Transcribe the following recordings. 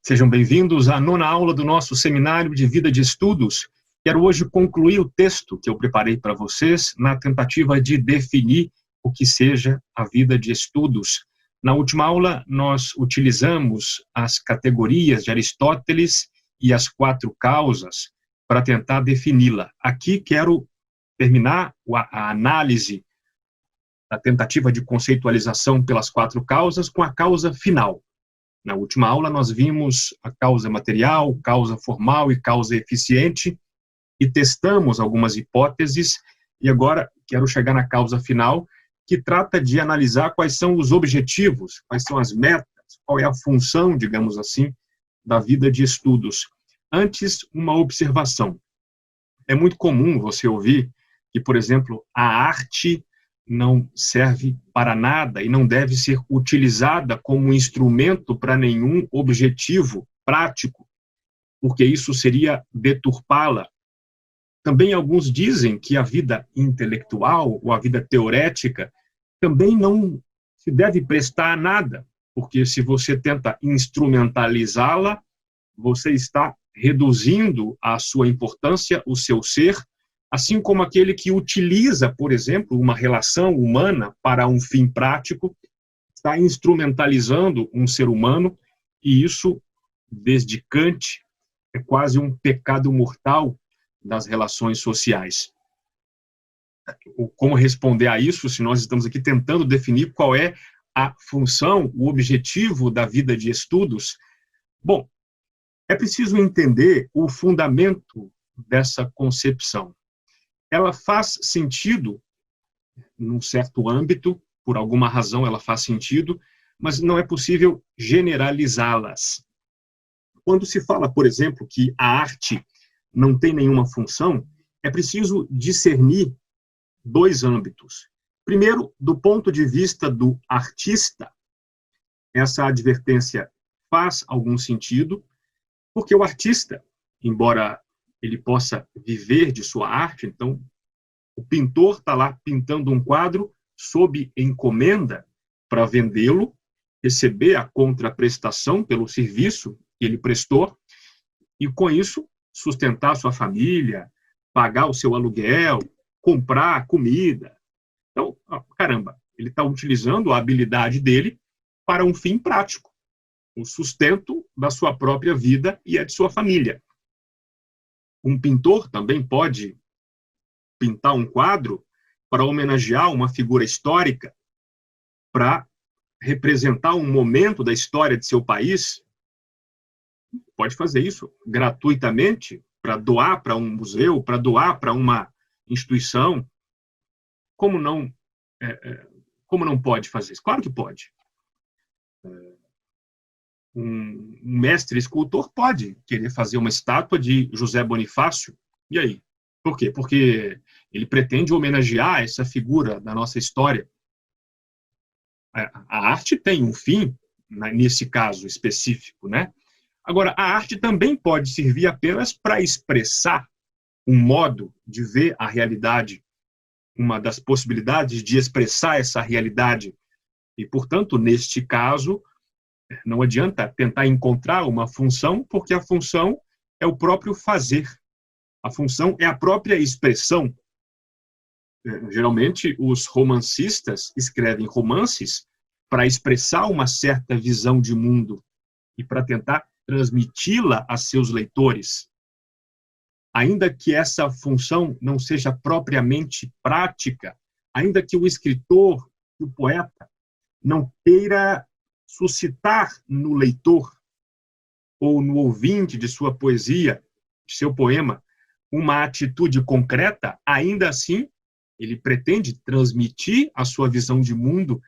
Sejam bem-vindos à nona aula do nosso Seminário de Vida de Estudos. Quero hoje concluir o texto que eu preparei para vocês na tentativa de definir o que seja a vida de estudos. Na última aula, nós utilizamos as categorias de Aristóteles e as 4 causas para tentar defini-la. Aqui quero terminar a análise da tentativa de conceitualização pelas 4 causas com a causa final. Na última aula, nós vimos a causa material, causa formal e causa eficiente, e testamos algumas hipóteses, e agora quero chegar na causa final, que trata de analisar quais são os objetivos, quais são as metas, qual é a função, digamos assim, da vida de estudos. Antes, uma observação. É muito comum você ouvir que, por exemplo, a arte não serve para nada e não deve ser utilizada como instrumento para nenhum objetivo prático, porque isso seria deturpá-la. Também alguns dizem que a vida intelectual ou a vida teorética também não se deve prestar a nada, porque se você tenta instrumentalizá-la, você está reduzindo a sua importância, o seu ser, assim como aquele que utiliza, por exemplo, uma relação humana para um fim prático, está instrumentalizando um ser humano, e isso, desde Kant, é quase um pecado mortal das relações sociais. Como responder a isso, se nós estamos aqui tentando definir qual é a função, o objetivo da vida de estudos? Bom, é preciso entender o fundamento dessa concepção. Ela faz sentido num certo âmbito, por alguma razão ela faz sentido, mas não é possível generalizá-las. Quando se fala, por exemplo, que a arte não tem nenhuma função, é preciso discernir 2 âmbitos. Primeiro, do ponto de vista do artista, essa advertência faz algum sentido, porque o artista, embora ele possa viver de sua arte, então o pintor está lá pintando um quadro sob encomenda para vendê-lo, receber a contraprestação pelo serviço que ele prestou, e com isso sustentar sua família, pagar o seu aluguel, comprar comida. Então, caramba, ele está utilizando a habilidade dele para um fim prático, o sustento da sua própria vida e a de sua família. Um pintor também pode pintar um quadro para homenagear uma figura histórica, para representar um momento da história de seu país. Pode fazer isso gratuitamente, para doar para um museu, para doar para uma instituição. Como não pode fazer isso? Claro que pode. Um mestre escultor pode querer fazer uma estátua de José Bonifácio. E aí? Por quê? Porque ele pretende homenagear essa figura da nossa história. A arte tem um fim, nesse caso específico, né? Agora, a arte também pode servir apenas para expressar um modo de ver a realidade, uma das possibilidades de expressar essa realidade. E, portanto, neste caso, não adianta tentar encontrar uma função, porque a função é o próprio fazer. A função é a própria expressão. Geralmente, os romancistas escrevem romances para expressar uma certa visão de mundo e para tentar transmiti-la a seus leitores. Ainda que essa função não seja propriamente prática, ainda que o escritor, o poeta, não queira suscitar no leitor ou no ouvinte de sua poesia, de seu poema, uma atitude concreta, ainda assim, ele pretende transmitir a sua visão de mundo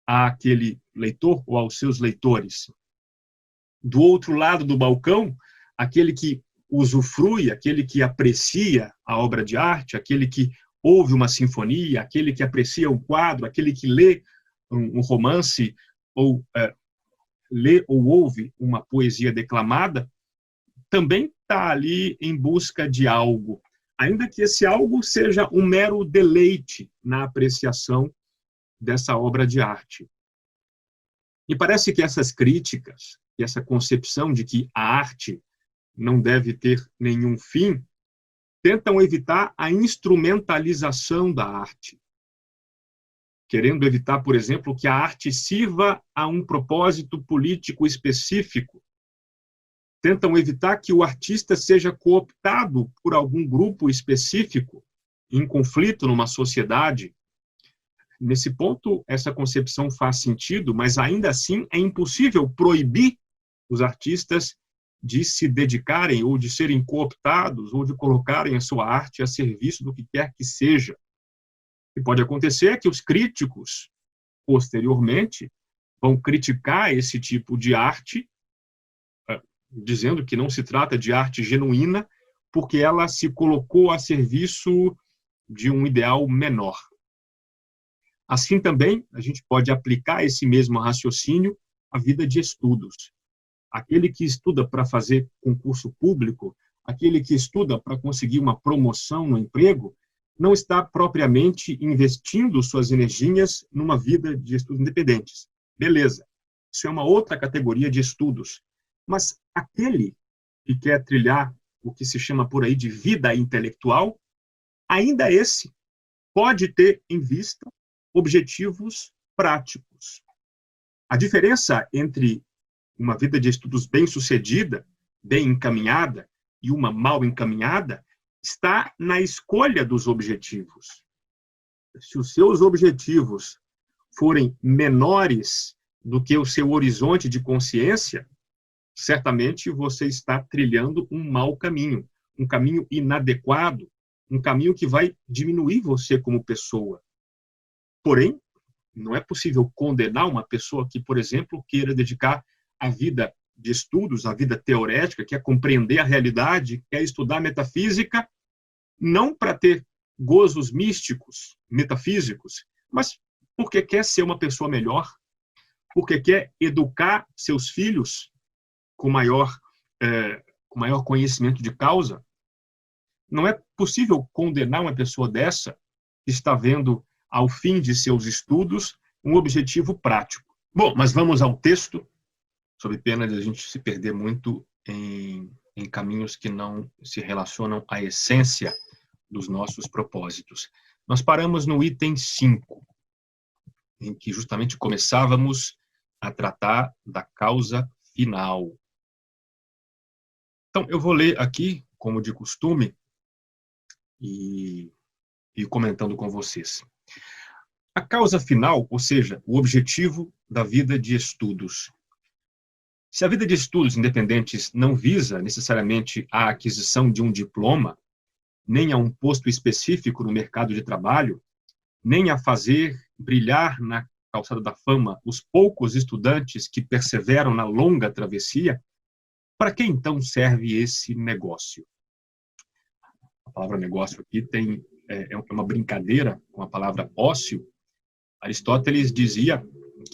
àquele leitor ou aos seus leitores. Do outro lado do balcão, aquele que usufrui, aquele que aprecia a obra de arte, aquele que ouve uma sinfonia, aquele que aprecia um quadro, aquele que lê um romance ou lê ou ouve uma poesia declamada, também está ali em busca de algo, ainda que esse algo seja um mero deleite na apreciação dessa obra de arte. E parece que essas críticas e essa concepção de que a arte não deve ter nenhum fim, tentam evitar a instrumentalização da arte, querendo evitar, por exemplo, que a arte sirva a um propósito político específico. Tentam evitar que o artista seja cooptado por algum grupo específico em conflito numa sociedade. Nesse ponto, essa concepção faz sentido, mas ainda assim é impossível proibir os artistas de se dedicarem ou de serem cooptados ou de colocarem a sua arte a serviço do que quer que seja. O que pode acontecer é que os críticos, posteriormente, vão criticar esse tipo de arte, dizendo que não se trata de arte genuína, porque ela se colocou a serviço de um ideal menor. Assim também, a gente pode aplicar esse mesmo raciocínio à vida de estudos. Aquele que estuda para fazer concurso público, aquele que estuda para conseguir uma promoção no emprego, não está propriamente investindo suas energias numa vida de estudos independentes. Beleza, isso é uma outra categoria de estudos. Mas aquele que quer trilhar o que se chama por aí de vida intelectual, ainda esse pode ter em vista objetivos práticos. A diferença entre uma vida de estudos bem-sucedida, bem encaminhada, e uma mal encaminhada, está na escolha dos objetivos. Se os seus objetivos forem menores do que o seu horizonte de consciência, certamente você está trilhando um mau caminho, um caminho inadequado, um caminho que vai diminuir você como pessoa. Porém, não é possível condenar uma pessoa que, por exemplo, queira dedicar a vida de estudos, a vida teorética, quer compreender a realidade, quer estudar metafísica, não para ter gozos místicos, metafísicos, mas porque quer ser uma pessoa melhor, porque quer educar seus filhos com maior conhecimento de causa. Não é possível condenar uma pessoa dessa que está vendo, ao fim de seus estudos, um objetivo prático. Bom, mas vamos ao texto, sob pena de a gente se perder muito em caminhos que não se relacionam à essência dos nossos propósitos. Nós paramos no item 5, em que justamente começávamos a tratar da causa final. Então, eu vou ler aqui, como de costume, e comentando com vocês. A causa final, ou seja, o objetivo da vida de estudos. Se a vida de estudos independentes não visa necessariamente a aquisição de um diploma, nem a um posto específico no mercado de trabalho, nem a fazer brilhar na calçada da fama os poucos estudantes que perseveram na longa travessia, para que então serve esse negócio? A palavra negócio aqui é uma brincadeira com a palavra ócio. Aristóteles dizia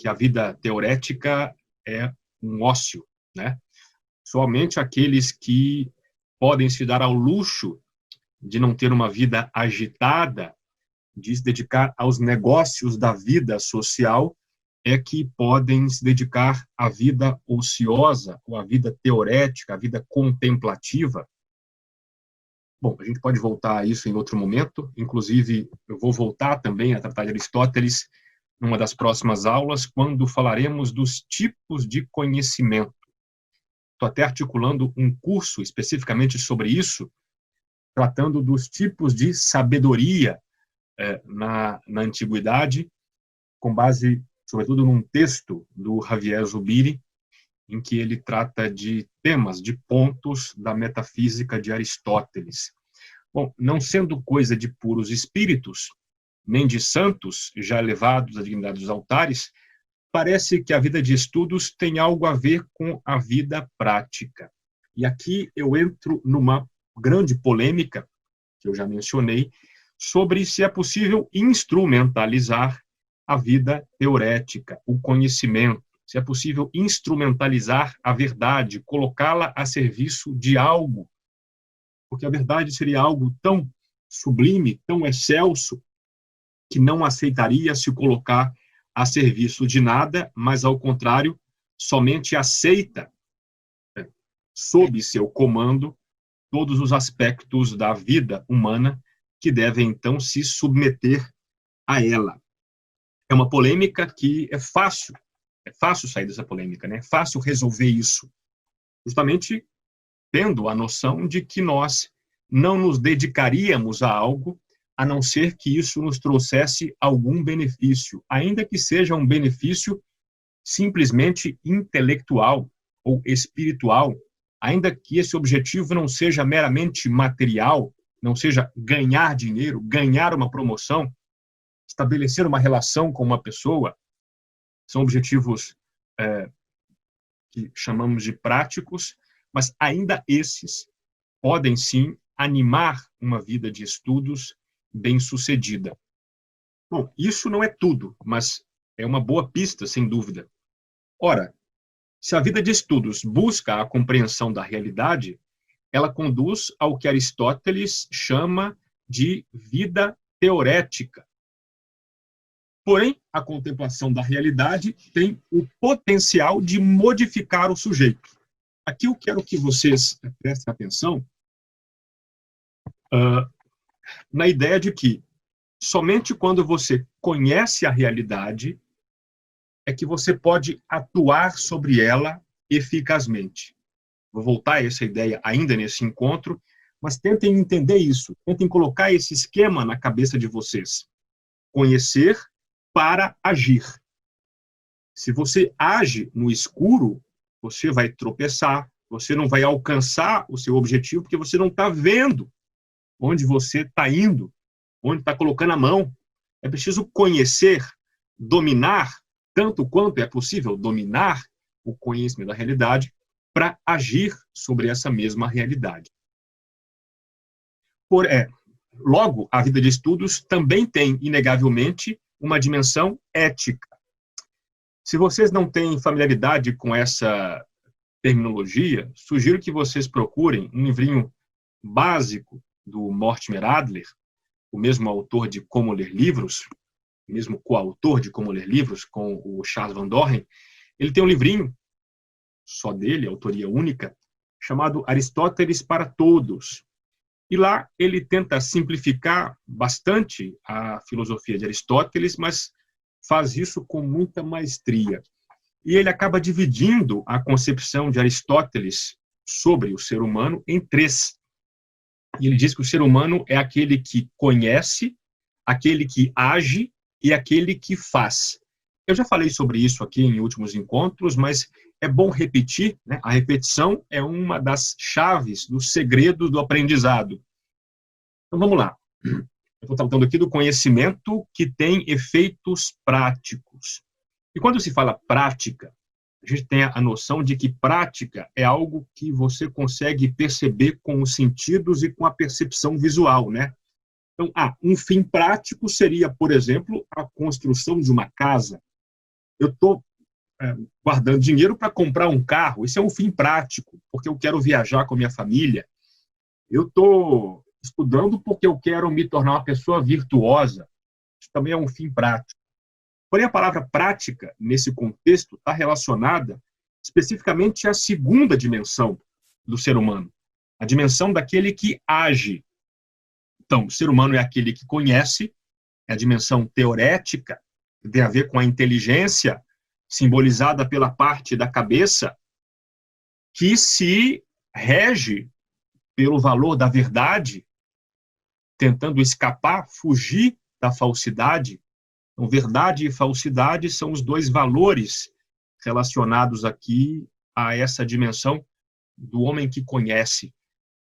que a vida teorética é um ócio, né? Somente aqueles que podem se dar ao luxo de não ter uma vida agitada, de se dedicar aos negócios da vida social, é que podem se dedicar à vida ociosa, ou à vida teorética, à vida contemplativa. Bom, a gente pode voltar a isso em outro momento, inclusive eu vou voltar também a tratar de Aristóteles numa das próximas aulas, quando falaremos dos tipos de conhecimento. Estou até articulando um curso especificamente sobre isso, tratando dos tipos de sabedoria na antiguidade, com base, sobretudo, num texto do Javier Zubiri, em que ele trata de temas, de pontos da metafísica de Aristóteles. Bom, não sendo coisa de puros espíritos, nem de santos já elevados à dignidade dos altares, parece que a vida de estudos tem algo a ver com a vida prática. E aqui eu entro numa grande polêmica, que eu já mencionei, sobre se é possível instrumentalizar a vida teorética, o conhecimento, se é possível instrumentalizar a verdade, colocá-la a serviço de algo, porque a verdade seria algo tão sublime, tão excelso, que não aceitaria se colocar a serviço de nada, mas, ao contrário, somente aceita, sob seu comando, todos os aspectos da vida humana que devem, então, se submeter a ela. É uma polêmica que é fácil sair dessa polêmica, né? É fácil resolver isso, justamente tendo a noção de que nós não nos dedicaríamos a algo a não ser que isso nos trouxesse algum benefício, ainda que seja um benefício simplesmente intelectual ou espiritual, ainda que esse objetivo não seja meramente material, não seja ganhar dinheiro, ganhar uma promoção, estabelecer uma relação com uma pessoa, são objetivos que chamamos de práticos, mas ainda esses podem sim animar uma vida de estudos bem-sucedida. Bom, isso não é tudo, mas é uma boa pista, sem dúvida. Ora, se a vida de estudos busca a compreensão da realidade, ela conduz ao que Aristóteles chama de vida teorética. Porém, a contemplação da realidade tem o potencial de modificar o sujeito. Aqui eu quero que vocês prestem atenção na ideia de que somente quando você conhece a realidade é que você pode atuar sobre ela eficazmente. Vou voltar a essa ideia ainda nesse encontro, mas tentem entender isso, tentem colocar esse esquema na cabeça de vocês. Conhecer para agir. Se você age no escuro, você vai tropeçar, você não vai alcançar o seu objetivo, porque você não está vendo onde você está indo, onde está colocando a mão. É preciso conhecer, dominar, tanto quanto é possível dominar o conhecimento da realidade para agir sobre essa mesma realidade. Logo, a vida de estudos também tem, inegavelmente, uma dimensão ética. Se vocês não têm familiaridade com essa terminologia, sugiro que vocês procurem um livrinho básico do Mortimer Adler, o mesmo autor de Como Ler Livros, o mesmo coautor de Como Ler Livros, com o Charles Van Doren. Ele tem um livrinho, só dele, autoria única, chamado Aristóteles para Todos. E lá ele tenta simplificar bastante a filosofia de Aristóteles, mas faz isso com muita maestria. E ele acaba dividindo a concepção de Aristóteles sobre o ser humano em três. E ele diz que o ser humano é aquele que conhece, aquele que age e aquele que faz. Eu já falei sobre isso aqui em últimos encontros, mas é bom repetir, né? A repetição é uma das chaves do segredo do aprendizado. Então vamos lá. Eu estou tratando aqui do conhecimento que tem efeitos práticos. E quando se fala prática, a gente tem a noção de que prática é algo que você consegue perceber com os sentidos e com a percepção visual, né? Então, um fim prático seria, por exemplo, a construção de uma casa. Eu estou guardando dinheiro para comprar um carro, isso é um fim prático, porque eu quero viajar com a minha família. Eu estou estudando porque eu quero me tornar uma pessoa virtuosa, isso também é um fim prático. Porém, a palavra prática, nesse contexto, está relacionada especificamente à segunda dimensão do ser humano, a dimensão daquele que age. Então, o ser humano é aquele que conhece, é a dimensão teorética, que tem a ver com a inteligência, simbolizada pela parte da cabeça, que se rege pelo valor da verdade, tentando escapar, fugir da falsidade. Então, verdade e falsidade são os dois valores relacionados aqui a essa dimensão do homem que conhece.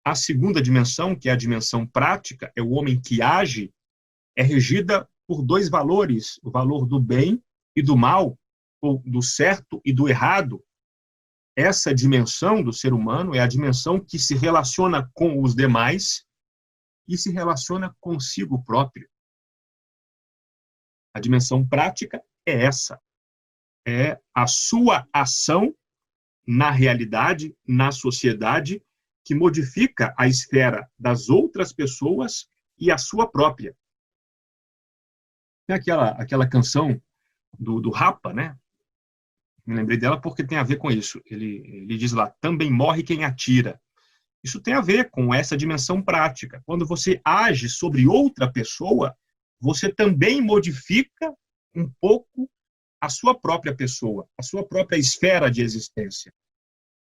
A segunda dimensão, que é a dimensão prática, é o homem que age, é regida por dois valores, o valor do bem e do mal, ou do certo e do errado. Essa dimensão do ser humano é a dimensão que se relaciona com os demais e se relaciona consigo próprio. A dimensão prática é essa. É a sua ação na realidade, na sociedade, que modifica a esfera das outras pessoas e a sua própria. Tem aquela canção do Rapa, né? Me lembrei dela porque tem a ver com isso. Ele diz lá, também morre quem atira. Isso tem a ver com essa dimensão prática. Quando você age sobre outra pessoa, você também modifica um pouco a sua própria pessoa, a sua própria esfera de existência.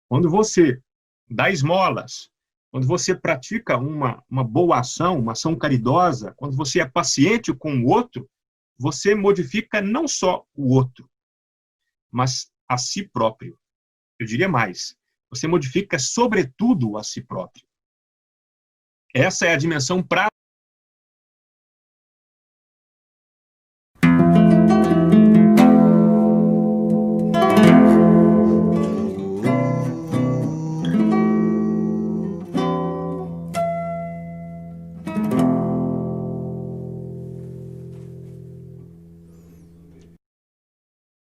Quando você dá esmolas, quando você pratica uma boa ação, uma ação caridosa, quando você é paciente com o outro, você modifica não só o outro, mas a si próprio. Eu diria mais, você modifica sobretudo a si próprio. Essa é a dimensão prática